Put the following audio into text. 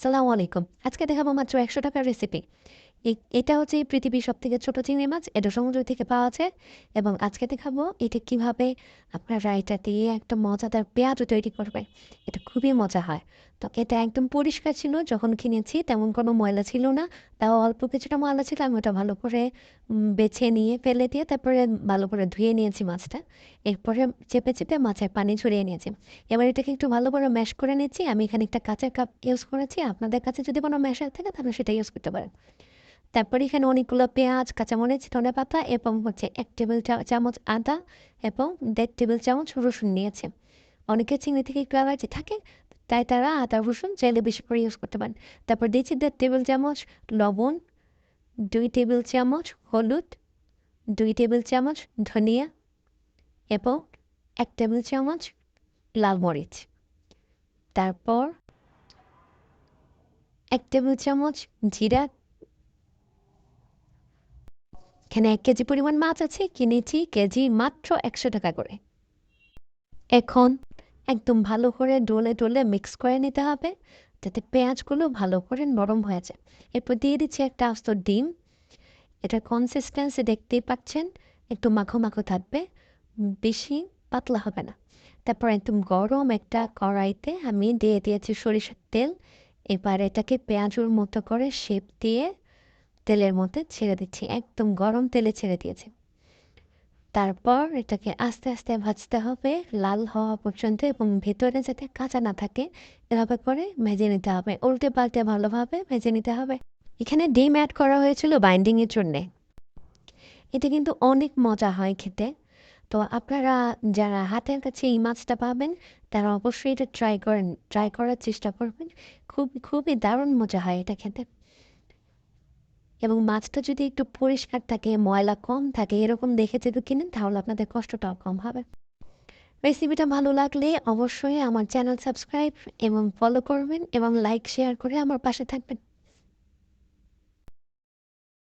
আসসালামু আলাইকুম। আজকে দেখাবো মাত্র ৳১০০ রেসিপি। এটা হচ্ছে পৃথিবীর সবথেকে ছোট চিংড়ি মাছ। এটা সমুদ্র থেকে পাওয়া যায় এবং আজকে দেখাবো এটা কিভাবে আপনারা এটা দিয়ে একটা মজাদার পেঁয়াজু তৈরি করবেন। এটা খুবই মজা হয়। তো এটা একদম পরিষ্কার ছিল যখন কিনেছি তেমন কোনো ময়লা ছিল না। তাও অল্প কিছুটা ময়লা ছিল আমি ওটা ভালো করে বেছে নিয়ে ফেলে দিয়ে তারপরে ভালো করে ধুয়ে নিয়েছি মাছটা। এরপরে চেপে মাছের পানি ঝরিয়ে নিয়েছি। এবার এটাকে একটু ভালো করে ম্যাশ করে নিচ্ছি। আমি এখানে একটা কাঁচের কাপ ইউজ করেছি। আপনাদের কাছে যদি কোনো ম্যাশার থাকে তাহলে সেটা ইউজ করতে পারেন। তারপরে এখানে অনেকগুলো পেঁয়াজ, কাঁচামরিচ, ধনেপাতা এবং হচ্ছে ১ টেবিল চামচ আদা এবং ১.৫ টেবিল চামচ রসুন নিয়েছে। অনেকের চিংড়ি থেকে একটু অ্যালার্জি থাকে, তাই তারা আদা, রসুন চাইলে বেশি করে ইউজ করতে পারেন। তারপর দিয়েছি ১.৫ টেবিল চামচ লবণ, ২ টেবিল চামচ হলুদ, ২ টেবিল চামচ ধনিয়া এবং ১ টেবিল চামচ লাল মরিচ। তারপর ১ টেবিল চামচ জিরা। এখানে ১ কেজি পরিমাণ মাছ আছে, কিনেছি কেজি মাত্র ৳১০০ করে। এখন একদম ভালো করে ডলে মিক্স করে নিতে হবে যাতে পেঁয়াজগুলো ভালো করে নরম হয়ে যায়। এরপর দিয়ে দিচ্ছি একটা আস্ত ডিম। এটার কনসিস্টেন্সি দেখতেই পাচ্ছেন, একটু মাখো থাকবে, বেশি পাতলা হবে না। তারপর একদম গরম একটা কড়াইতে আমি দিয়ে দিয়েছি সরিষার তেল। এবার এটাকে পেঁয়াজুর মতো করে শেপ দিয়ে তেলের মধ্যে ছেড়ে দিচ্ছি, একদম গরম তেলে ছেড়ে দিয়েছি। তারপর এটাকে আস্তে ভাজতে হবে লাল হওয়া পর্যন্ত এবং ভেতরে যাতে কাঁচা না থাকে এভাবে করে ভেজে নিতে হবে, উল্টে পাল্টে ভালোভাবে ভেজে নিতে হবে। এখানে ডিম অ্যাড করা হয়েছিল বাইন্ডিংয়ের জন্যে। এটা কিন্তু অনেক মজা হয় খেতে। তো আপনারা যারা হাতের কাছে এই মাছটা পাবেন তারা অবশ্যই এটা ট্রাই করার চেষ্টা করবেন। খুবই দারুণ মজা হয় এটা খেতে। এবং মাছটা যদি একটু পরিষ্কার থাকে, ময়লা কম থাকে এরকম দেখে যদি কিনেন তাহলে আপনাদের কষ্টটাও কম হবে। রেসিপিটা ভালো লাগলে অবশ্যই আমার চ্যানেল সাবস্ক্রাইব এবং ফলো করবেন এবং লাইক শেয়ার করে আমার পাশে থাকবেন।